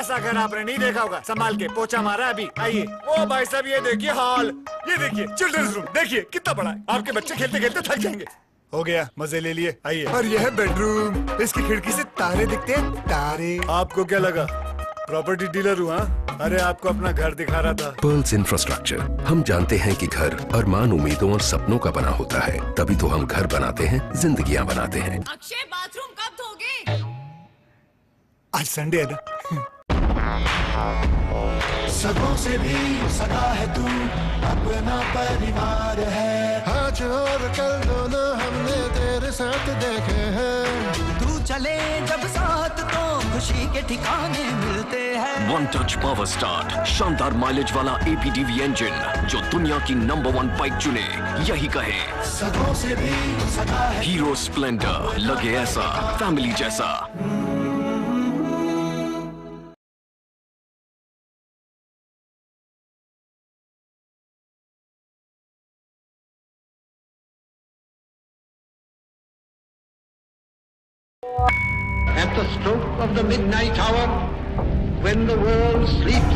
ऐसा घर आपने नहीं देखा होगा। संभाल के पोछा मारा अभी। आइए। ओ भाई साहब ये देखिए हॉल, ये देखिए चिल्ड्रंस रूम, देखिए कितना बड़ा है। आपके बच्चे खेलते खेलते थक जाएंगे। हो गया, मजे ले लिए। आइए। और यह है बेडरूम, इसकी खिड़की से तारे दिखते हैं, तारे। आपको क्या लगा प्रॉपर्टी डीलर हूँ? अरे आपको अपना घर दिखा रहा था। Pearls infrastructure. हम जानते हैं कि घर अरमान, उम्मीदों और सपनों का बना होता है, तभी तो हम घर बनाते हैं, जिंदगियां बनाते हैं। अक्षय बाथरूम कब धोगे? आज संडे है ना। सगों से भी सगा है तू, अपना परिवार है। आज और कल दोनों हमने तेरे साथ देखे हैं। तू चले जब साथ तो खुशी के ठिकाने मिलते हैं। वन टच पावर स्टार्ट, शानदार माइलेज वाला APDV इंजन जो दुनिया की नंबर 1 बाइक चुने, यही कहे। सगों से भी सगा है। हीरो स्प्लेंडर, लगे ऐसा फैमिली जैसा। At the stroke of the midnight hour, when the world sleeps,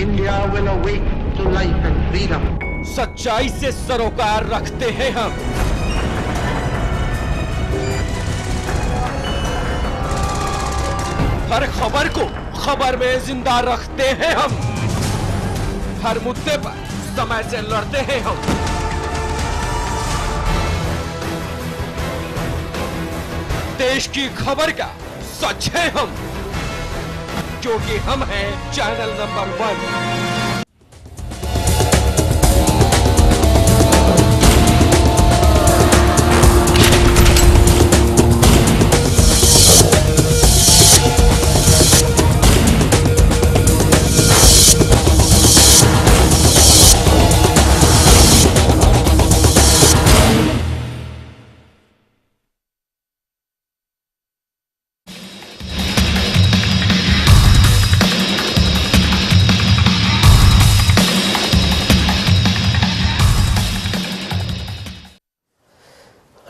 India will awake to life and freedom. सच्चाई से सरोकार रखते हैं हम। हर खबर को खबर में जिंदा रखते हैं हम। हर मुद्दे पर समय से लड़ते हैं हम। देश की खबर का सच है हम, क्योंकि हम हैं चैनल नंबर 1।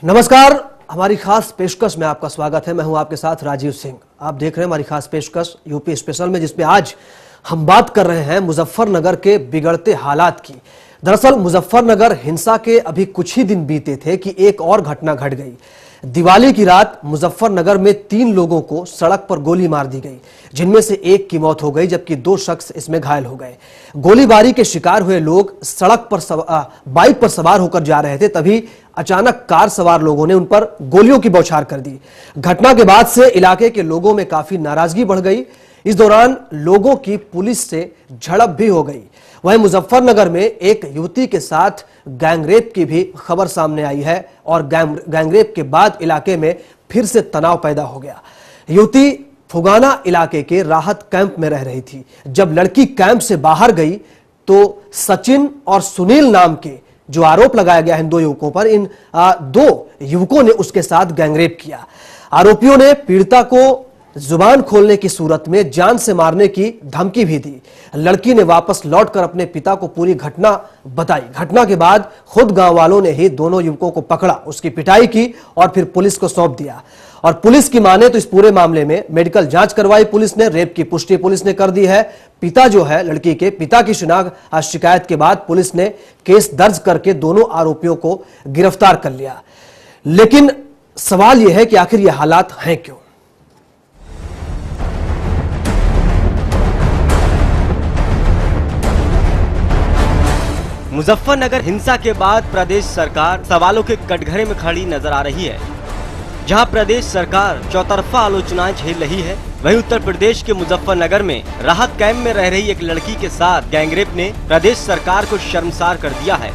नमस्कार, हमारी खास पेशकश में आपका स्वागत है। मैं हूं आपके साथ राजीव सिंह। आप देख रहे हैं हमारी खास पेशकश यूपी स्पेशल में, जिसमें आज हम बात कर रहे हैं मुजफ्फरनगर के बिगड़ते हालात की। दरअसल मुजफ्फरनगर हिंसा के अभी कुछ ही दिन बीते थे कि एक और घटना घट गई। दिवाली की रात मुजफ्फरनगर में 3 लोगों को सड़क पर गोली मार दी गई, जिनमें से एक की मौत हो गई जबकि 2 शख्स इसमें घायल हो गए। गोलीबारी के शिकार हुए लोग सड़क पर बाइक पर सवार होकर जा रहे थे, तभी अचानक कार सवार लोगों ने उन पर गोलियों की बौछार कर दी। घटना के बाद से इलाके के लोगों में काफी नाराजगी बढ़ गई। इस दौरान लोगों की पुलिस से झड़प भी हो गई। वहीं मुजफ्फरनगर में एक युवती के साथ गैंगरेप की भी खबर सामने आई है और गैंगरेप के बाद इलाके में फिर से तनाव पैदा हो गया। युवती फुगाना इलाके के राहत कैंप में रह रही थी। जब लड़की कैंप से बाहर गई तो सचिन और सुनील नाम के जो आरोप लगाया गया है इन 2 युवकों पर, इन 2 युवकों ने उसके साथ गैंगरेप किया। आरोपियों ने पीड़िता को जुबान खोलने की सूरत में जान से मारने की धमकी भी दी। लड़की ने वापस लौटकर अपने पिता को पूरी घटना बताई। घटना के बाद खुद गांव वालों ने ही दोनों युवकों को पकड़ा, उसकी पिटाई की और फिर पुलिस को सौंप दिया। और पुलिस की माने तो इस पूरे मामले में मेडिकल जांच करवाई पुलिस ने। रेप की पुष्टि पुलिस ने कर दी है। पिता जो है लड़की के पिता की शिकायत के बाद पुलिस ने केस दर्ज करके दोनों आरोपियों को गिरफ्तार कर लिया। लेकिन सवाल यह है कि आखिर ये हालात हैं क्यों? मुजफ्फरनगर हिंसा के बाद प्रदेश सरकार सवालों के कटघरे में खड़ी नजर आ रही है। जहां प्रदेश सरकार चौतरफा आलोचनाएं झेल रही है, वहीं उत्तर प्रदेश के मुजफ्फरनगर में राहत कैंप में रह रही एक लड़की के साथ गैंगरेप ने प्रदेश सरकार को शर्मसार कर दिया है।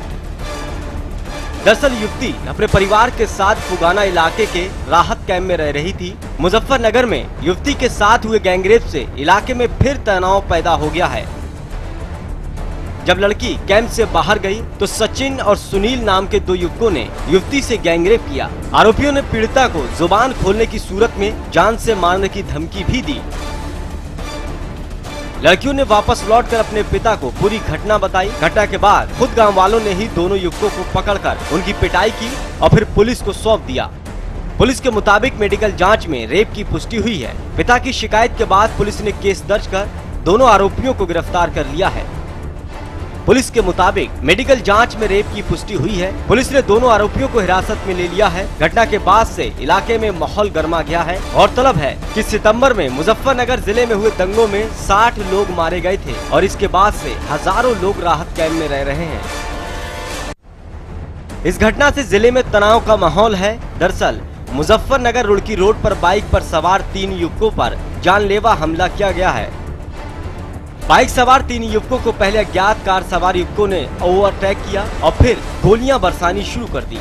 दरअसल युवती अपने परिवार के साथ फुगाना इलाके के राहत कैंप में रह रही थी। मुजफ्फरनगर में युवती के साथ हुए गैंगरेप से इलाके में फिर तनाव पैदा हो गया है। जब लड़की कैंप से बाहर गई तो सचिन और सुनील नाम के 2 युवकों ने युवती से गैंगरेप किया। आरोपियों ने पीड़िता को जुबान खोलने की सूरत में जान से मारने की धमकी भी दी। लड़कियों ने वापस लौटकर अपने पिता को पूरी घटना बताई। घटना के बाद खुद गांव वालों ने ही दोनों युवकों को पकड़कर उनकी पिटाई की और फिर पुलिस को सौंप दिया। पुलिस के मुताबिक मेडिकल जांच में रेप की पुष्टि हुई है। पिता की शिकायत के बाद पुलिस ने केस दर्ज कर दोनों आरोपियों को गिरफ्तार कर लिया है। पुलिस के मुताबिक मेडिकल जांच में रेप की पुष्टि हुई है। पुलिस ने दोनों आरोपियों को हिरासत में ले लिया है। घटना के बाद से इलाके में माहौल गर्मा गया है। गौरतलब है कि सितंबर में मुजफ्फरनगर जिले में हुए दंगों में 60 लोग मारे गए थे और इसके बाद से हजारों लोग राहत कैंप में रह रहे हैं। इस घटना से जिले में तनाव का माहौल है। दरअसल मुजफ्फरनगर रुड़की रोड पर बाइक पर सवार 3 युवकों पर जानलेवा हमला किया गया है। बाइक सवार 3 युवकों को पहले अज्ञात कार सवार युवकों ने ओवरटेक किया और फिर गोलियां बरसानी शुरू कर दी।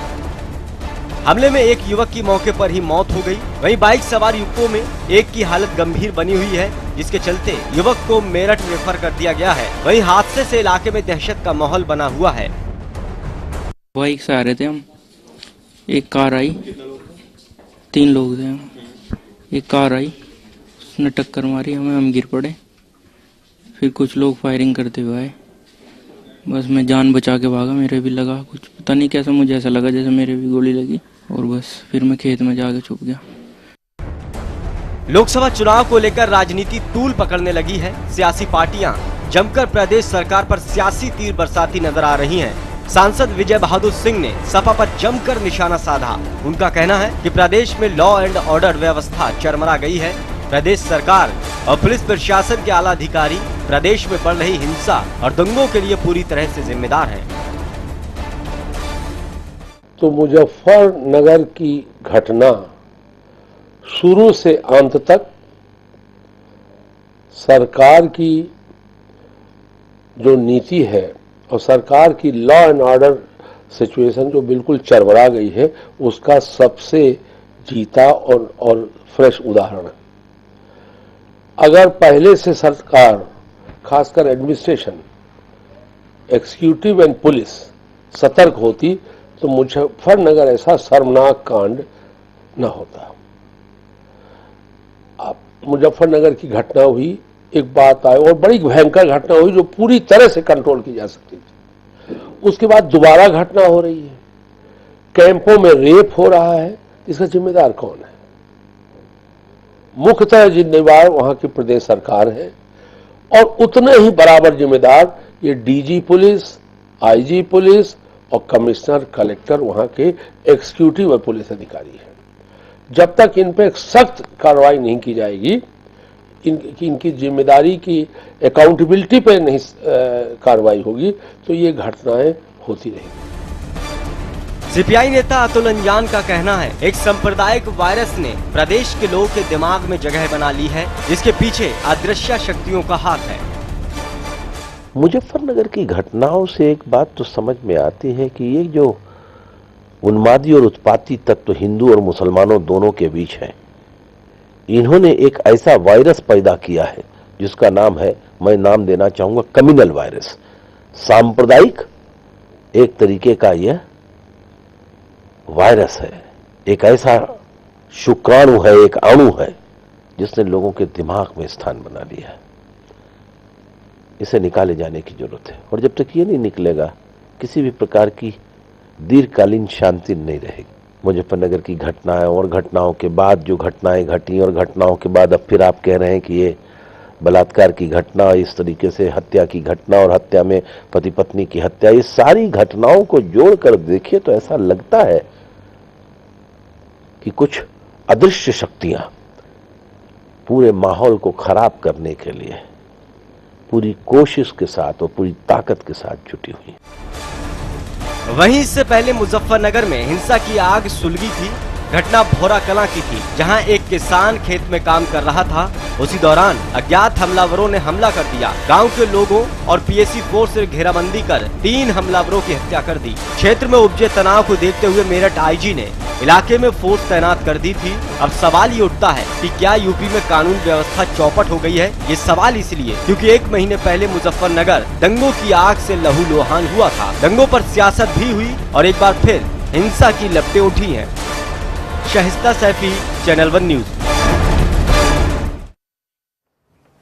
हमले में एक युवक की मौके पर ही मौत हो गई। वहीं बाइक सवार युवकों में एक की हालत गंभीर बनी हुई है, जिसके चलते युवक को मेरठ रेफर कर दिया गया है। वहीं हादसे से इलाके में दहशत का माहौल बना हुआ है। बाइक से आ रहे थे हम, एक कार आई, 3 लोग थे हम। एक कार आई, उसने टक्कर मारी हमें, हम गिर पड़े। फिर कुछ लोग फायरिंग करते हुए आए, बस मैं जान बचा के भागा। मेरे भी लगा कुछ, पता नहीं कैसा, मुझे ऐसा लगा जैसे मेरे भी गोली लगी और बस फिर मैं खेत में जाके छुप गया। लोकसभा चुनाव को लेकर राजनीति तूल पकड़ने लगी है। सियासी पार्टियां जमकर प्रदेश सरकार पर सियासी तीर बरसाती नजर आ रही हैं। सांसद विजय बहादुर सिंह ने सपा पर जमकर निशाना साधा। उनका कहना है कि प्रदेश में लॉ एंड ऑर्डर व्यवस्था चरमरा गई है। प्रदेश सरकार और पुलिस प्रशासन के आला अधिकारी प्रदेश में बढ़ रही हिंसा और दंगों के लिए पूरी तरह से जिम्मेदार हैं। तो मुजफ्फरनगर की घटना शुरू से अंत तक सरकार की जो नीति है और सरकार की लॉ एंड ऑर्डर सिचुएशन जो बिल्कुल चरमरा गई है, उसका सबसे जीता और फ्रेश उदाहरण है। अगर पहले से सरकार, खासकर एडमिनिस्ट्रेशन, एग्जीक्यूटिव एंड पुलिस सतर्क होती तो मुजफ्फरनगर ऐसा शर्मनाक कांड न होता। अब मुजफ्फरनगर की घटना हुई, एक बात आई और बड़ी भयंकर घटना हुई जो पूरी तरह से कंट्रोल की जा सकती थी। उसके बाद दोबारा घटना हो रही है, कैंपों में रेप हो रहा है। इसका जिम्मेदार कौन है? मुख्यतः जिम्मेदार वहां की प्रदेश सरकार है और उतने ही बराबर जिम्मेदार ये डीजी पुलिस, आईजी पुलिस और कमिश्नर, कलेक्टर, वहां के एग्जीक्यूटिव और पुलिस अधिकारी हैं। जब तक इन पे सख्त कार्रवाई नहीं की जाएगी, इनकी जिम्मेदारी की अकाउंटेबिलिटी पे नहीं कार्रवाई होगी, तो ये घटनाएं होती रहेंगी। सीपीआई नेता अतुल अंजान का कहना है, एक सांप्रदायिक वायरस ने प्रदेश के लोगों के दिमाग में जगह बना ली है, जिसके पीछे अदृश्य शक्तियों का हाथ है। मुजफ्फरनगर की घटनाओं से एक बात तो समझ में आती है कि ये जो उन्मादी और उत्पाती तत्व हिंदू और मुसलमानों दोनों के बीच है, इन्होंने एक ऐसा वायरस पैदा किया है जिसका नाम है, मैं नाम देना चाहूंगा, कम्युनल वायरस। सांप्रदायिक एक तरीके का यह वायरस है, एक ऐसा शुक्राणु है, एक अणु है जिसने लोगों के दिमाग में स्थान बना लिया है। इसे निकाले जाने की जरूरत है और जब तक ये नहीं निकलेगा, किसी भी प्रकार की दीर्घकालीन शांति नहीं रहेगी। मुजफ्फरनगर की घटनाएं और घटनाओं के बाद जो घटनाएं घटी और घटनाओं के बाद अब फिर आप कह रहे हैं कि ये बलात्कार की घटना, इस तरीके से हत्या की घटना और हत्या में पति पत्नी की हत्या, ये सारी घटनाओं को जोड़कर देखिए तो ऐसा लगता है कि कुछ अदृश्य शक्तियां पूरे माहौल को खराब करने के लिए पूरी कोशिश के साथ और पूरी ताकत के साथ जुटी हुई। वहीं इससे पहले मुजफ्फरनगर में हिंसा की आग सुलगी थी। घटना भोरा कलां की थी, जहां एक किसान खेत में काम कर रहा था। उसी दौरान अज्ञात हमलावरों ने हमला कर दिया। गांव के लोगों और पीएसी फोर्स से घेराबंदी कर 3 हमलावरों की हत्या कर दी। क्षेत्र में उपजे तनाव को देखते हुए मेरठ आईजी ने इलाके में फोर्स तैनात कर दी थी। अब सवाल ये उठता है कि क्या यूपी में कानून व्यवस्था चौपट हो गई है? ये सवाल इसलिए क्योंकि 1 महीने पहले मुजफ्फरनगर दंगों की आग से लहूलुहान हुआ था। दंगों पर सियासत भी हुई और एक बार फिर हिंसा की लपटें उठी हैं। Shahista Saifi, channel 1 news.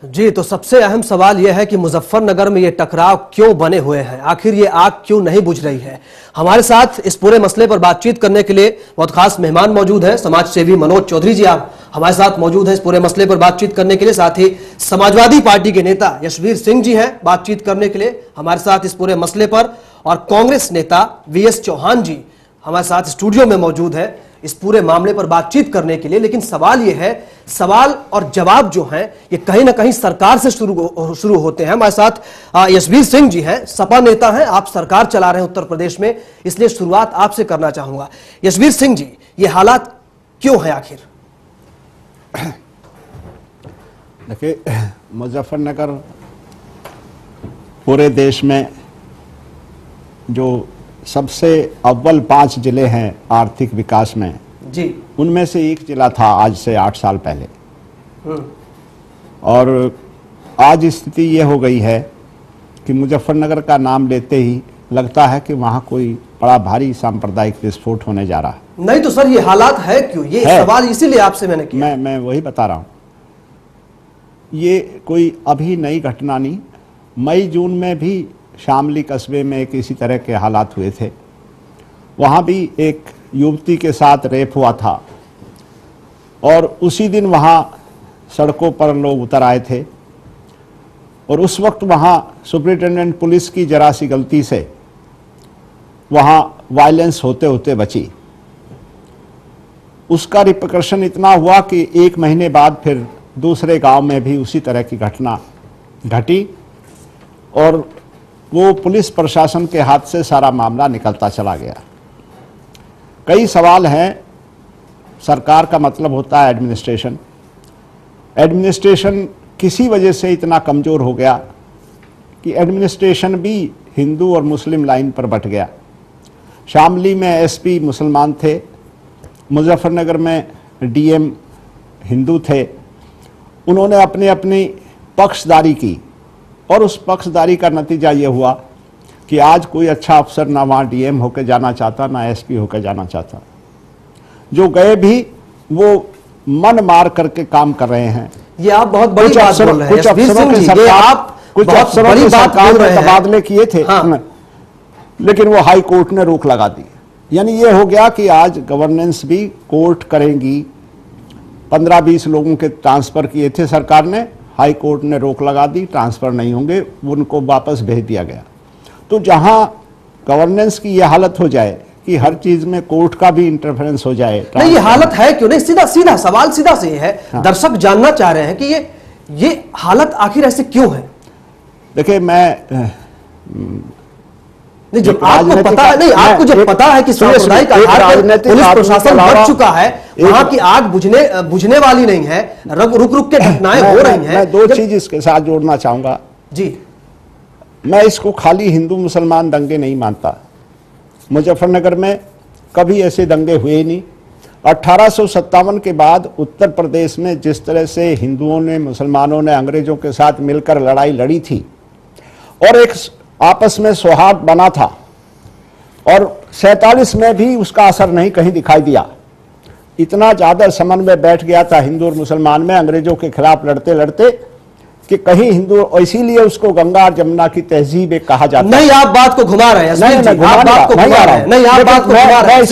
जी, तो सबसे अहम सवाल यह है कि मुजफ्फरनगर में ये टकराव क्यों बने हुए हैं, आखिर ये आग क्यों नहीं बुझ रही है। हमारे साथ इस पूरे मसले पर बातचीत करने के लिए बहुत खास मेहमान मौजूद हैं। समाज सेवी मनोज चौधरी जी आप हमारे साथ मौजूद हैं इस पूरे मसले पर बातचीत करने के लिए। साथ ही समाजवादी पार्टी के नेता यशवीर सिंह जी हैं बातचीत करने के लिए हमारे साथ इस पूरे मसले पर, और कांग्रेस नेता वीएस चौहान जी हमारे साथ स्टूडियो में मौजूद है इस पूरे मामले पर बातचीत करने के लिए। लेकिन सवाल यह है, सवाल और जवाब जो हैं ये कहीं ना कहीं सरकार से शुरू होते हैं। हमारे साथ यशवीर सिंह जी हैं, सपा नेता हैं, आप सरकार चला रहे हैं उत्तर प्रदेश में, इसलिए शुरुआत आपसे करना चाहूंगा। यशवीर सिंह जी, ये हालात क्यों है आखिर? देखिए, मुजफ्फरनगर पूरे देश में जो सबसे अव्वल 5 जिले हैं आर्थिक विकास में जी, उनमें से एक जिला था आज से 8 साल पहले। और आज स्थिति ये हो गई है कि मुजफ्फरनगर का नाम लेते ही लगता है कि वहाँ कोई बड़ा भारी सांप्रदायिक विस्फोट होने जा रहा है। नहीं तो सर, ये हालात है क्यों? ये सवाल इसीलिए आपसे मैंने किया। मैं वही बता रहा हूँ, ये कोई अभी नई घटना नहीं। मई जून में भी शामली कस्बे में एक इसी तरह के हालात हुए थे। वहाँ भी एक युवती के साथ रेप हुआ था और उसी दिन वहाँ सड़कों पर लोग उतर आए थे और उस वक्त वहाँ सुपरिटेंडेंट पुलिस की जरा सी गलती से वहाँ वायलेंस होते होते बची। उसका रिपरकशन इतना हुआ कि 1 महीने बाद फिर दूसरे गांव में भी उसी तरह की घटना घटी और वो पुलिस प्रशासन के हाथ से सारा मामला निकलता चला गया। कई सवाल हैं। सरकार का मतलब होता है एडमिनिस्ट्रेशन। एडमिनिस्ट्रेशन किसी वजह से इतना कमज़ोर हो गया कि एडमिनिस्ट्रेशन भी हिंदू और मुस्लिम लाइन पर बट गया। शामली में एसपी मुसलमान थे, मुजफ्फरनगर में डीएम हिंदू थे। उन्होंने अपनी अपनी पक्षदारी की और उस पक्षदारी का नतीजा ये हुआ कि आज कोई अच्छा अफसर ना वहाँ डीएम होकर जाना चाहता, ना एसपी होकर जाना चाहता। जो गए भी वो मन मार करके काम कर रहे हैं। ये आप बहुत बड़ी बात बोल रहे हैं। कुछ अफसरों के सरकार ने तबादले किए थे, लेकिन वो हाई कोर्ट ने रोक लगा दी। यानी ये हो गया कि आज गवर्नेंस भी कोर्ट करेंगी। 15-20 लोगों के ट्रांसफर किए थे सरकार ने, हाई कोर्ट ने रोक लगा दी, ट्रांसफर नहीं होंगे, उनको वापस भेज दिया गया। तो जहां गवर्नेंस की यह हालत हो जाए कि हर चीज में कोर्ट का भी इंटरफेरेंस हो जाए। नहीं, ये हालत है क्यों? नहीं, सीधा सवाल सीधा से है। हाँ। दर्शक जानना चाह रहे हैं कि ये हालत आखिर ऐसे क्यों है? देखिए, मैं नहीं, जब आपको पता है, नहीं आपको जब पता है कि सांप्रदायिक आधार पर पुलिस प्रशासन बढ़ चुका है, वहां की आग बुझने वाली नहीं है, रुक के घटनाएं हो रही हैं। मैं 2 चीज इसके साथ जोड़ना चाहूंगा जी। मैं इसको खाली हिंदू मुसलमान दंगे नहीं मानता। मुजफ्फरनगर में कभी ऐसे दंगे हुए नहीं। 1857 के बाद उत्तर प्रदेश में जिस तरह से हिंदुओं ने, मुसलमानों ने अंग्रेजों के साथ मिलकर लड़ाई लड़ी थी और एक आपस में सौहार्द बना था, और 47 में भी उसका असर नहीं कहीं दिखाई दिया। इतना ज्यादा समन्वय बैठ गया था हिंदू और मुसलमान में अंग्रेजों के खिलाफ लड़ते लड़ते कि कहीं हिंदू, और इसीलिए उसको गंगा और जमुना की तहजीब एक कहा जाता है। नहीं, आप बात को घुमा रहे हैं। नहीं, आप बात को घुमा रहे हैं। नहीं, आप बात को घुमा रहे हैं।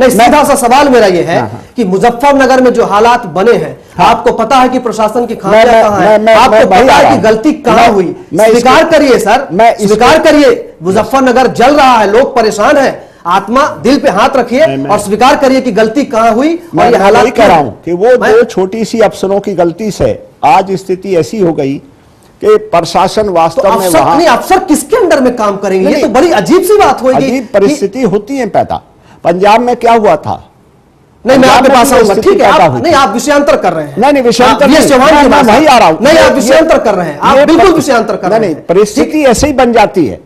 सीधा सा सवाल मेरा ये है कि मुजफ्फरनगर में जो हालात बने हैं, आपको पता है कि प्रशासन की खामियां कहां है, आपको पता है कि गलती कहां हुई। स्वीकार करिए सर, स्वीकार करिए, मुजफ्फरनगर जल रहा है, लोग परेशान हैं। आत्मा दिल पे हाथ रखिए और स्वीकार करिए कि गलती कहां हुई। और ये हालात कह रहा हूं कि वो 2 छोटी सी अफसरों की गलती से आज स्थिति ऐसी हो गई कि प्रशासन वास्तव में वहां नहीं, अफसर किसके अंडर में काम करेंगे? ये तो बड़ी अजीब सी बात होगी। अजीब परिस्थिति होती है पैदा। पंजाब में क्या हुआ था? नहीं, मैं आपके पास आऊंगा, ठीक है। नहीं, आप विषयांतर कर रहे हैं। नहीं, विषयांतर नहीं आ रहा हूं। नहीं, आप विषयांतर कर रहे हैं, आप बिल्कुल विषयांतर कर रहे हैं। परिस्थिति ऐसे ही बन जाती है।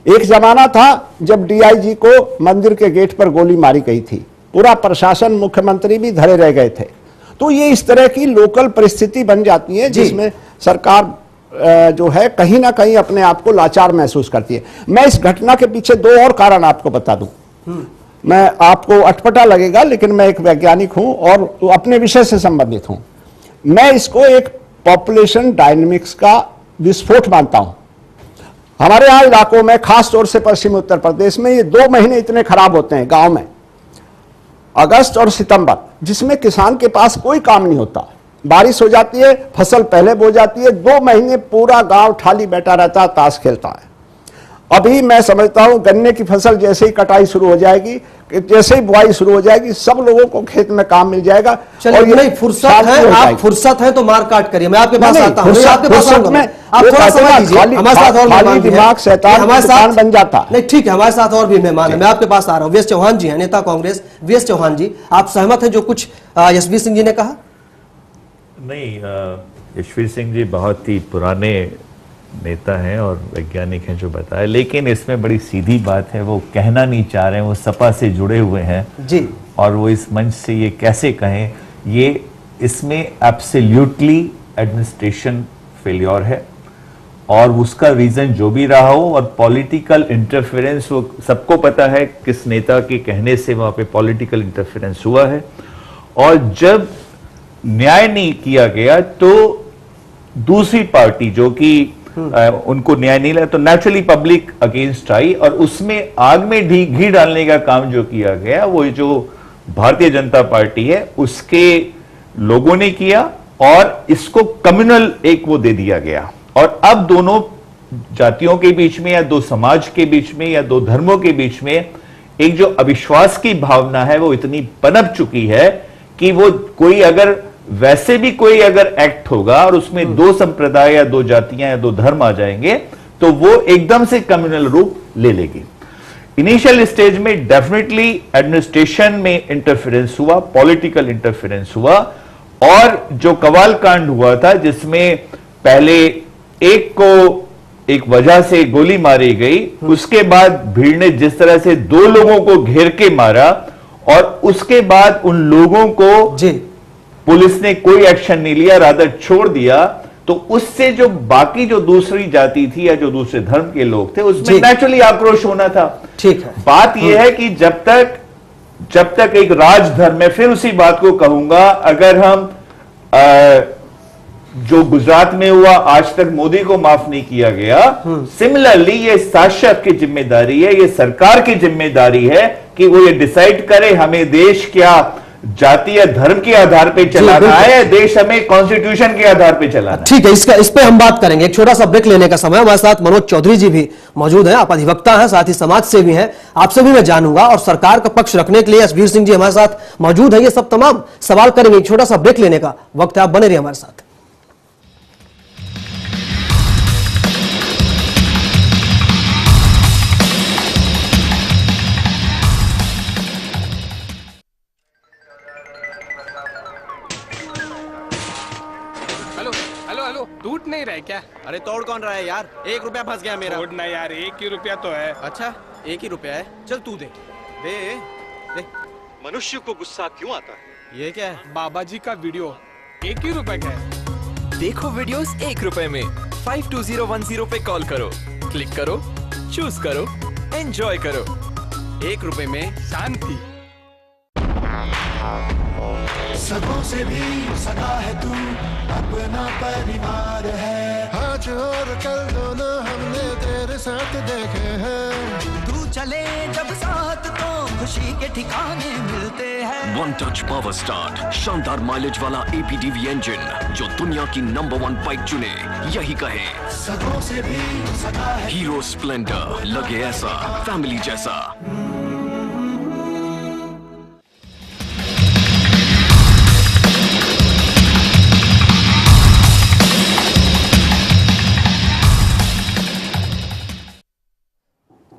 एक जमाना था जब डीआईजी को मंदिर के गेट पर गोली मारी गई थी, पूरा प्रशासन, मुख्यमंत्री भी धरे रह गए थे। तो ये इस तरह की लोकल परिस्थिति बन जाती है जिसमें सरकार जो है कहीं ना कहीं अपने आप को लाचार महसूस करती है। मैं इस घटना के पीछे 2 और कारण आपको बता दूं। मैं आपको अटपटा लगेगा, लेकिन मैं एक वैज्ञानिक हूं और अपने विषय से संबंधित हूं। मैं इसको एक पॉपुलेशन डायनेमिक्स का विस्फोट मानता हूं। हमारे यहाँ इलाकों में, खास तौर से पश्चिमी उत्तर प्रदेश में, ये 2 महीने इतने खराब होते हैं गांव में, अगस्त और सितंबर, जिसमें किसान के पास कोई काम नहीं होता। बारिश हो जाती है, फसल पहले बो जाती है, 2 महीने पूरा गांव खाली बैठा रहता है, ताश खेलता है। अभी मैं समझता हूं गन्ने की फसल जैसे ही कटाई शुरू हो जाएगी, जैसे ही बुआई शुरू हो जाएगी, सब लोगों को खेत में काम मिल जाएगा। चलिए, और नहीं फुर्सत है, आप फुर्सत है तो मार काट करिए, मैं आपके पास आता हूं, आपके पास आऊंगा, आप थोड़ा समय दीजिए, हमारे साथ और खाली दिमाग शैतान हमारे साथ बन जाता। नहीं ठीक है, हमारे साथ और भी मेहमान है, मैं आपके पास आ रहा हूं। वीएस चौहान जी हैं, नेता कांग्रेस। वीएस चौहान जी, आप सहमत हैं जो कुछ यशवीर सिंह जी ने कहा? नहीं, यशवीर सिंह जी बहुत ही पुराने नेता हैं और वैज्ञानिक हैं जो बताए, लेकिन इसमें बड़ी सीधी बात है, वो कहना नहीं चाह रहे हैं, वो सपा से जुड़े हुए हैं जी, और वो इस मंच से ये कैसे कहें, ये इसमें एब्सोल्युटली एडमिनिस्ट्रेशन फेलियर है और उसका रीजन जो भी रहा हो, और पॉलिटिकल इंटरफेरेंस, वो सबको पता है किस नेता के कहने से वहां पे पॉलिटिकल इंटरफेरेंस हुआ है। और जब न्याय नहीं किया गया तो दूसरी पार्टी जो कि उनको न्याय नहीं लगा तो नेचुरली पब्लिक अगेंस्ट आई, और उसमें आग में घी डालने का काम जो किया गया वो जो भारतीय जनता पार्टी है उसके लोगों ने किया, और इसको कम्युनल एक वो दे दिया गया। और अब दोनों जातियों के बीच में, या 2 समाज के बीच में, या 2 धर्मों के बीच में एक जो अविश्वास की भावना है वो इतनी पनप चुकी है कि वो कोई अगर वैसे भी कोई अगर एक्ट होगा और उसमें 2 संप्रदाय या 2 जातियां या 2 धर्म आ जाएंगे तो वो एकदम से कम्युनल रूप ले लेगी। इनिशियल स्टेज में डेफिनेटली एडमिनिस्ट्रेशन में इंटरफेरेंस हुआ, पॉलिटिकल इंटरफेरेंस हुआ, और जो कवाल कांड हुआ था जिसमें पहले एक को एक वजह से गोली मारी गई, उसके बाद भीड़ ने जिस तरह से 2 लोगों को घेर के मारा, और उसके बाद उन लोगों को जी पुलिस ने कोई एक्शन नहीं लिया, रादर छोड़ दिया, तो उससे जो बाकी जो दूसरी जाति थी या जो दूसरे धर्म के लोग थे उसमें नेचुरली आक्रोश होना था। ठीक है, बात यह है कि जब तक एक राजधर्म, मैं फिर उसी बात को कहूंगा, अगर हम जो गुजरात में हुआ आज तक मोदी को माफ नहीं किया गया, सिमिलरली ये शासक की जिम्मेदारी है, ये सरकार की जिम्मेदारी है कि वो ये डिसाइड करे हमें देश क्या जाति या धर्म के आधार पे चलाना है, देश हमें कॉन्स्टिट्यूशन के आधार पे चलाना है। ठीक है, इस पे हम बात करेंगे। एक छोटा सा ब्रेक लेने का समय। हमारे साथ मनोज चौधरी जी भी मौजूद हैं, आप अधिवक्ता हैं, साथ ही समाज सेवी हैं, आपसे भी मैं जानूंगा, और सरकार का पक्ष रखने के लिए यशवीर सिंह जी हमारे साथ मौजूद है। ये सब तमाम सवाल करेंगे। एक छोटा सा ब्रेक लेने का वक्त है, आप बने रहिए हमारे साथ। टूट नहीं रहा क्या? अरे तोड़ कौन रहा है यार? 1 रुपया फंस गया मेरा। तोड़ना यार, 1 ही रुपया तो है। अच्छा 1 ही रुपया है, चल तू दे दे दे। मनुष्य को गुस्सा क्यों आता है? ये क्या है? बाबा जी का वीडियो 1 ही रुपए का है। देखो वीडियोस 1 रुपए में। 52010 पे कॉल करो, क्लिक करो, चूज करो, एंजॉय करो। 1 रुपए में शांति। सगों से भी सगा है तू, अपना परिवार है। आज और कल दोनों हमने तेरे साथ देखे हैं। तू चले जब साथ तो खुशी के ठिकाने मिलते हैं। वन टच पावर स्टार्ट, शानदार माइलेज वाला APDV इंजन जो दुनिया की नंबर 1 बाइक चुने, यही कहे। सगों से भी सगा है। हीरो स्प्लेंडर, लगे ऐसा फैमिली जैसा।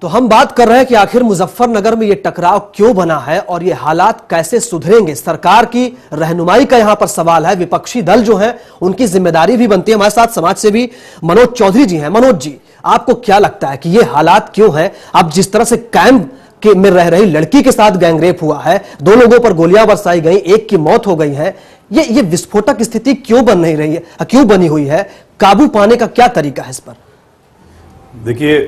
तो हम बात कर रहे हैं कि आखिर मुजफ्फरनगर में ये टकराव क्यों बना है और ये हालात कैसे सुधरेंगे। सरकार की रहनुमाई का यहां पर सवाल है, विपक्षी दल जो है उनकी जिम्मेदारी भी बनती है। हमारे साथ समाज सेवी मनोज चौधरी जी हैं। मनोज जी, आपको क्या लगता है कि ये हालात क्यों हैं? अब जिस तरह से कैंप के में रह रही लड़की के साथ गैंगरेप हुआ है, 2 लोगों पर गोलियां बरसाई गई, 1 की मौत हो गई है, ये विस्फोटक स्थिति क्यों बन नहीं रही है, क्यों बनी हुई है? काबू पाने का क्या तरीका है इस पर? देखिए,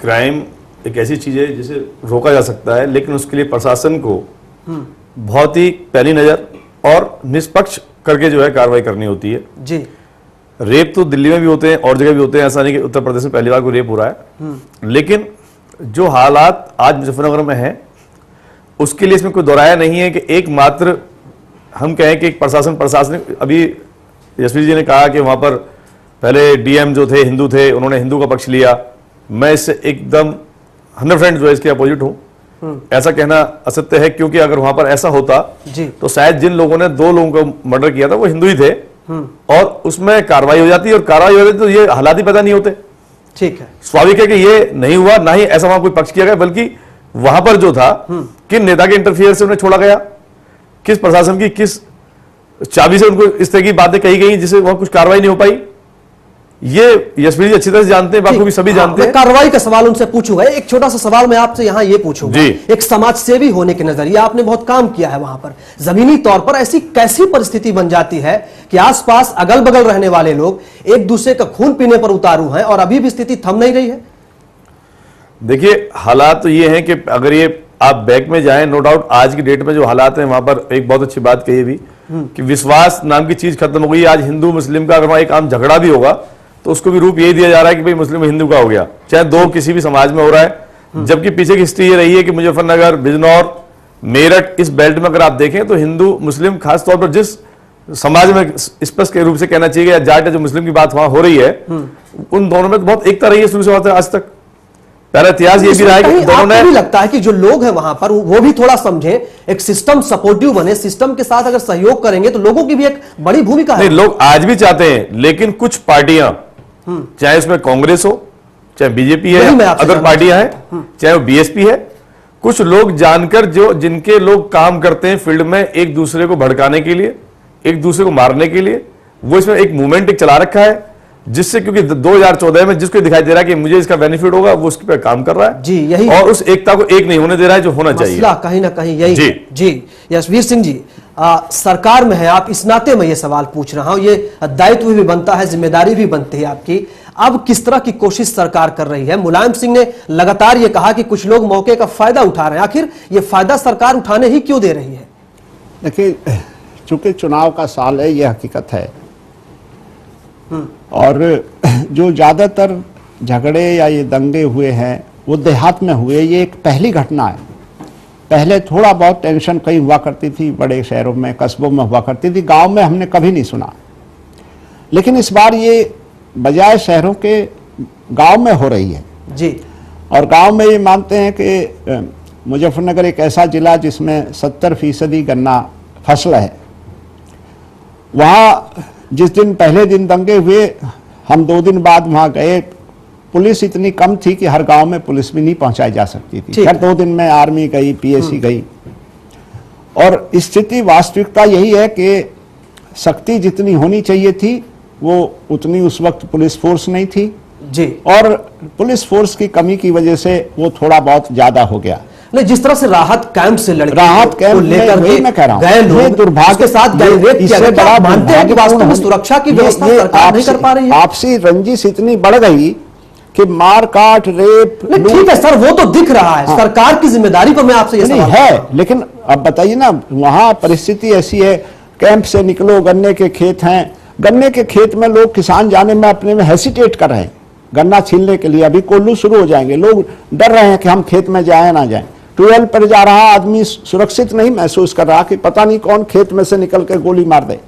क्राइम एक ऐसी चीज है जिसे रोका जा सकता है, लेकिन उसके लिए प्रशासन को बहुत ही पैनी नजर और निष्पक्ष करके जो है कार्रवाई करनी होती है जी। रेप तो दिल्ली में भी होते हैं और जगह भी होते हैं, ऐसा नहीं कि उत्तर प्रदेश में पहली बार कोई रेप हो रहा है। लेकिन जो हालात आज मुजफ्फरनगर में हैं उसके लिए इसमें कोई दोहराया नहीं है कि एकमात्र हम कहें कि एक प्रशासनिक अभी यशवीर जी ने कहा कि वहां पर पहले डीएम जो थे हिंदू थे, उन्होंने हिंदू का पक्ष लिया। मैं इससे एकदम 100% जो है इसके अपोजिट हूं। ऐसा कहना असत्य है, क्योंकि अगर वहां पर ऐसा होता तो शायद जिन लोगों ने 2 लोगों को मर्डर किया था वो हिंदू ही थे और उसमें कार्रवाई हो जाती, और कार्रवाई हो जाती तो ये हालात ही पैदा नहीं होते। ठीक है, स्वाभाविक है कि ये नहीं हुआ, ना ही ऐसा वहां कोई पक्ष किया गया, बल्कि वहां पर जो था किन नेता के इंटरफियर से उन्हें छोड़ा गया, किस प्रशासन की किस चाबी से उनको इस तरह की बातें कही गई जिससे वहां कुछ कार्रवाई नहीं हो पाई, ये यशवीर जी अच्छी तरह से जानते हैं, बाकी भी सभी जानते हैं। कार्रवाई का सवाल उनसे पूछूंगा। एक छोटा सा सवाल मैं आपसे यहां ये पूछूंगा, एक समाज सेवी होने के नजरिए आपने बहुत काम किया है वहां पर, जमीनी तौर पर ऐसी कैसी परिस्थिति बन जाती है कि आसपास अगल बगल रहने वाले लोग एक दूसरे का खून पीने पर उतारू हैं और अभी भी स्थिति थम नहीं रही है? देखिए, हालात तो ये हैं कि अगर ये आप बैक में जाएं, नो डाउट आज की डेट में जो हालात हैं वहां पर एक बहुत अच्छी बात कही भी कि विश्वास नाम की चीज खत्म हो गई। आज हिंदू मुस्लिम का अगर वहां एक आम झगड़ा भी होगा तो उसको भी रूप यही दिया जा रहा है कि भाई मुस्लिम हिंदू का हो गया, चाहे 2 किसी भी समाज में हो रहा है। जबकि पीछे की हिस्ट्री ये रही है कि मुजफ्फरनगर, बिजनौर, मेरठ, इस बेल्ट में अगर आप देखें तो हिंदू मुस्लिम खासतौर पर जिस समाज में स्पष्ट के रूप से कहना चाहिए जाट जो मुस्लिम की बात वहां हो रही है, उन दोनों में तो बहुत एकता रही है शुरू से आज तक। पहला इतिहास ये भी रहा है कि दोनों ने, भी लगता है कि जो लोग हैं वहां पर वो भी थोड़ा समझे, एक सिस्टम सपोर्टिव बने, सिस्टम के साथ अगर सहयोग करेंगे तो लोगों की भी एक बड़ी भूमिका है। लोग आज भी चाहते हैं, लेकिन कुछ पार्टियां, चाहे उसमें कांग्रेस हो, चाहे बीजेपी है, अदर पार्टियां हैं, चाहे वो बीएसपी है, कुछ लोग जानकर जो जिनके लोग काम करते हैं फील्ड में एक दूसरे को भड़काने के लिए, एक दूसरे को मारने के लिए, वो इसमें एक मूवमेंट एक चला रखा है, जिससे क्योंकि 2014 में जिसको दिखाई दे रहा है कि मुझे इसका बेनिफिट होगा, वो उसके पे काम कर रहा है जी, यही और उस एकता को एक नहीं होने दे रहा है जो होना चाहिए। कहीं ना कहीं यही जी। यशवीर सिंह जी, सरकार में है आप, इस नाते मैं ये सवाल पूछ रहा हूं, ये दायित्व भी बनता है, जिम्मेदारी भी बनती है आपकी। अब किस तरह की कोशिश सरकार कर रही है? मुलायम सिंह ने लगातार ये कहा कि कुछ लोग मौके का फायदा उठा रहे हैं, आखिर ये फायदा सरकार उठाने ही क्यों दे रही है? देखिए, चूंकि चुनाव का साल है, यह हकीकत है, और जो ज्यादातर झगड़े या ये दंगे हुए हैं वो देहात में हुए, ये एक पहली घटना है। पहले थोड़ा बहुत टेंशन कहीं हुआ करती थी, बड़े शहरों में, कस्बों में हुआ करती थी, गांव में हमने कभी नहीं सुना। लेकिन इस बार ये बजाय शहरों के गांव में हो रही है जी। और गांव में ये मानते हैं कि मुजफ्फरनगर एक ऐसा जिला जिसमें 70% गन्ना फसल है। वहाँ जिस दिन पहले दिन दंगे हुए, हम 2 दिन बाद वहाँ गए, पुलिस इतनी कम थी कि हर गांव में पुलिस भी नहीं पहुंचाई जा सकती थी। हर 2 दिन में आर्मी गई, पीएसी गई, और स्थिति वास्तविकता यही है कि शक्ति जितनी होनी चाहिए थी वो उतनी उस वक्त पुलिस फोर्स नहीं थी जी, और पुलिस फोर्स की कमी की वजह से वो थोड़ा बहुत ज्यादा हो गया। नहीं, जिस तरह से राहत कैंप से लड़के राहत कैंप लेकर मैं कह रहा हूं, गए लोग, दुर्भाग्य के साथ इससे बड़ा मानते हैं कि वास्तव में सुरक्षा की व्यवस्था सरकार नहीं कर पा रही है। आपसी रंजिश इतनी बढ़ गई कि मार काट, रेप। ठीक है सर, वो तो दिख रहा है, सरकार की जिम्मेदारी पर मैं आपसे ये सवाल है, लेकिन अब बताइए ना, वहां परिस्थिति ऐसी है, कैंप से निकलो, गन्ने के खेत हैं, गन्ने के खेत में लोग, किसान जाने में अपने में हेसिटेट कर रहे हैं गन्ना छीलने के लिए। अभी कोल्लू शुरू हो जाएंगे, लोग डर रहे हैं कि हम खेत में जाए ना जाए। ट्यूबवेल पर जा रहा आदमी सुरक्षित नहीं महसूस कर रहा कि पता नहीं कौन खेत में से निकल के गोली मार दे।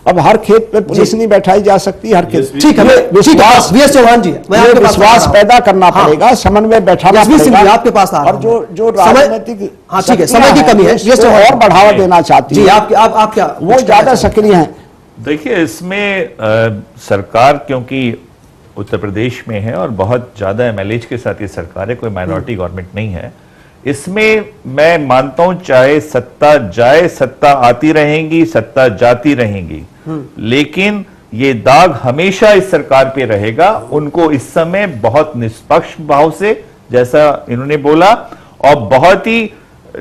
अब हर खेत पे पुलिस नहीं बैठाई जा सकती, हर खेत। ठीक है, विश्वास चौहान जी, विश्वास पैदा करना पड़ेगा, समन्वय बैठाना पड़ेगा आपके पास। और जो राजनीतिक ठीक है, समय की कमी है, और बढ़ावा देना चाहती है, आप क्या वो ज्यादा सक्रिय हैं। देखिए, इसमें सरकार क्योंकि उत्तर प्रदेश में है और बहुत ज्यादा एमएलए के साथ ये सरकार है, कोई माइनॉरिटी गवर्नमेंट नहीं है, इसमें मैं मानता हूं चाहे सत्ता जाए, सत्ता आती रहेंगी, सत्ता जाती रहेंगी, लेकिन ये दाग हमेशा इस सरकार पे रहेगा। उनको इस समय बहुत निष्पक्ष भाव से, जैसा इन्होंने बोला, और बहुत ही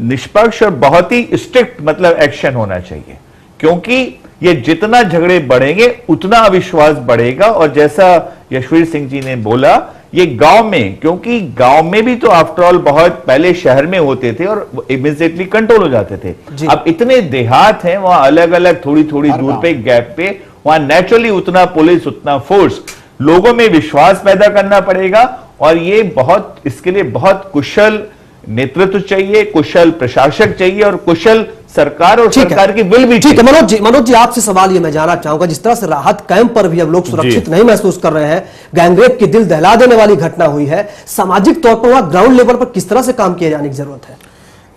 निष्पक्ष और बहुत ही स्ट्रिक्ट मतलब एक्शन होना चाहिए, क्योंकि ये जितना झगड़े बढ़ेंगे उतना अविश्वास बढ़ेगा। और जैसा यशवीर सिंह जी ने बोला ये गांव में, क्योंकि गांव में भी तो आफ्टर ऑल बहुत पहले शहर में होते थे और इमीडिएटली कंट्रोल हो जाते थे। अब इतने देहात हैं वहां अलग अलग थोड़ी थोड़ी दूर पे गैप पे, वहां नेचुरली उतना पुलिस उतना फोर्स, लोगों में विश्वास पैदा करना पड़ेगा। और ये बहुत, इसके लिए बहुत कुशल नेतृत्व चाहिए, कुशल प्रशासक चाहिए और कुशल सरकार और सरकार की विल भी। ठीक है मनोज जी आपसे सवाल ये मैं जानना चाहूंगा, जिस तरह से राहत कैंप पर भी अब लोग सुरक्षित नहीं महसूस कर रहे हैं, गैंगरेप की दिल दहला देने वाली घटना हुई है, सामाजिक तौर पर वहां ग्राउंड लेवल पर किस तरह से काम किए जाने की जरूरत है?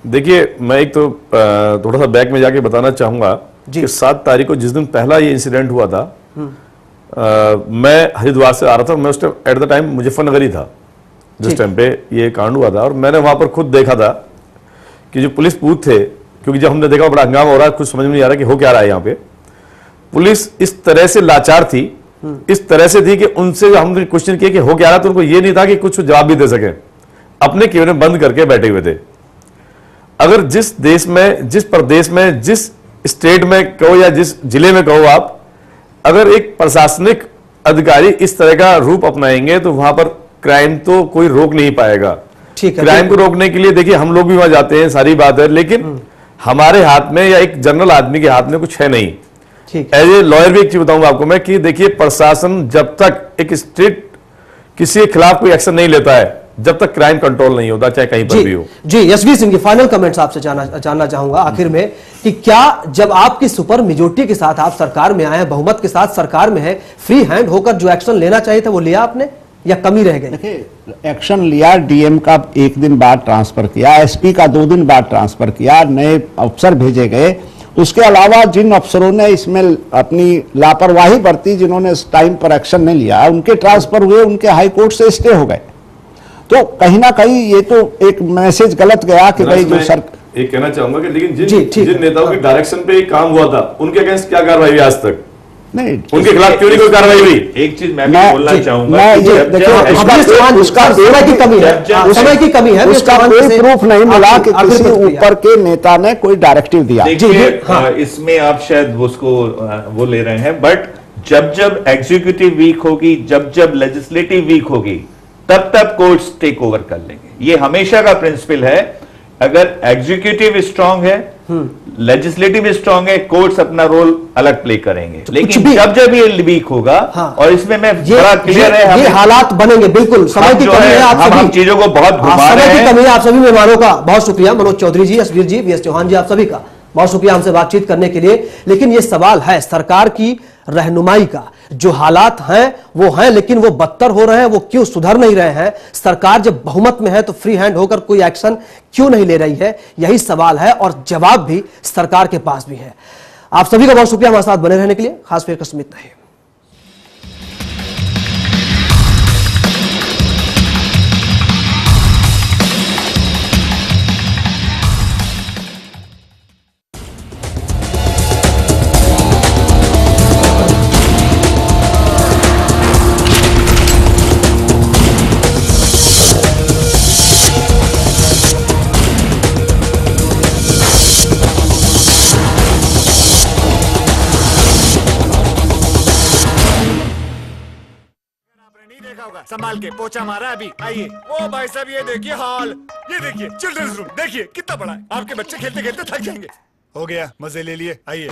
देखिए, मैं एक तो थोड़ा सा बैक में जाके बताना चाहूंगा कि 7 तारीख को जिस दिन पहला ये इंसिडेंट हुआ था, मैं हरिद्वार से आ रहा था, मैं उस time at the time Muzaffarnagar ही था जिस टाइम पे ये कांड हुआ था, और मैंने वहां पर खुद देखा था कि जो पुलिस बूथ थे, क्योंकि जब हमने देखा बड़ा हंगामा हो रहा है, कुछ समझ में नहीं आ रहा कि हो क्या रहा है यहाँ पे, पुलिस इस तरह से लाचार थी, इस तरह से थी कि उनसे हमने क्वेश्चन किया कि हो क्या रहा, तो उनको ये नहीं था कि कुछ जवाब भी दे सके, अपने कैमरे बंद करके बैठे हुए थे। अगर जिस देश में, जिस प्रदेश में, जिस स्टेट में कहो या जिस जिले में कहो आप, अगर एक प्रशासनिक अधिकारी इस तरह का रूप अपनाएंगे तो वहां पर क्राइम तो कोई रोक नहीं पाएगा। क्राइम को रोकने के लिए देखिए हम लोग भी वहां जाते हैं, सारी बात है, लेकिन हमारे हाथ में या एक जनरल आदमी के हाथ में कुछ है नहीं। एज ए लॉयर भी एक चीज बताऊंगा आपको मैं कि देखिए, प्रशासन जब तक एक स्ट्रिक्ट किसी के खिलाफ कोई एक्शन नहीं लेता है, जब तक क्राइम कंट्रोल नहीं होता, चाहे कहीं पर भी हो। जी यशवीर सिंह जी, फाइनल कमेंट्स आपसे जानना चाहूंगा आखिर में कि क्या जब आपकी सुपर मेजोरिटी के साथ आप सरकार में आए हैं, बहुमत के साथ सरकार में है, फ्री हैंड होकर जो एक्शन लेना चाहिए था वो लिया आपने या कमी रह गई? देखिए, एक्शन लिया, डीएम का 1 दिन बाद ट्रांसफर किया, एसपी का 2 दिन बाद ट्रांसफर किया, नए अफसर भेजे गए। उसके अलावा जिन अफसरों ने इसमें अपनी लापरवाही बरती, जिन्होंने टाइम पर एक्शन नहीं लिया, उनके ट्रांसफर हुए, उनके हाई कोर्ट से स्टे हो गए। तो कहीं ना कहीं ये तो एक मैसेज गलत गया कि भाई जो सर, एक कहना चाहूंगा कि लेकिन जिन नेताओं के डायरेक्शन पे काम हुआ था, उनके अगेंस्ट क्या कार्रवाई हुई आज तक? नहीं, उनके खिलाफ क्यों नहीं कोई कार्रवाई हुई? एक चीज मैं भी बोलना चाहूंगा, उसका समय की कमी है, समय की कमी है, उसका कोई प्रूफ नहीं मिला कि किसी ऊपर के नेता ने कोई डायरेक्टिव दिया। इसमें आप शायद उसको वो ले रहे हैं, बट जब जब एग्जीक्यूटिव वीक होगी, जब जब लेजिस्लेटिव वीक होगी, तब तब कोर्ट्स टेक ओवर कर लेंगे। ये हमेशा का प्रिंसिपल है। अगर एग्जीक्यूटिव स्ट्रांग है, लेजिस्लेटिव स्ट्रांग है, कोर्ट्स अपना रोल अलग प्ले करेंगे। लेकिन जब जब ये वीक होगा, और इसमें मैं बड़ा क्लियर है, ये हालात बनेंगे। बिल्कुल समय की कमी है, हम चीजों को बहुत घुमा रहे हैं। समय की कमी है। आप सभी मेहमानों का बहुत शुक्रिया, मनोज चौधरी जी, यशवीर जी, वीएस चौहान जी, आप सभी का बहुत शुक्रिया हमसे बातचीत करने के लिए। लेकिन ये सवाल है सरकार की रहनुमाई का, जो हालात हैं वो हैं, लेकिन वो बदतर हो रहे हैं, वो क्यों सुधर नहीं रहे हैं? सरकार जब बहुमत में है तो फ्री हैंड होकर कोई एक्शन क्यों नहीं ले रही है? यही सवाल है और जवाब भी सरकार के पास भी है। आप सभी का बहुत शुक्रिया हमारे साथ बने रहने के लिए। खास फिर कस्म इतना ही। संभाल के पोछा मारा अभी। आइए, ओ भाई साहब ये देखिए हॉल, ये देखिए चिल्ड्रंस रूम, देखिए कितना बड़ा है। आपके बच्चे खेलते खेलते थक जाएंगे। हो गया, मजे ले लिए, आइए।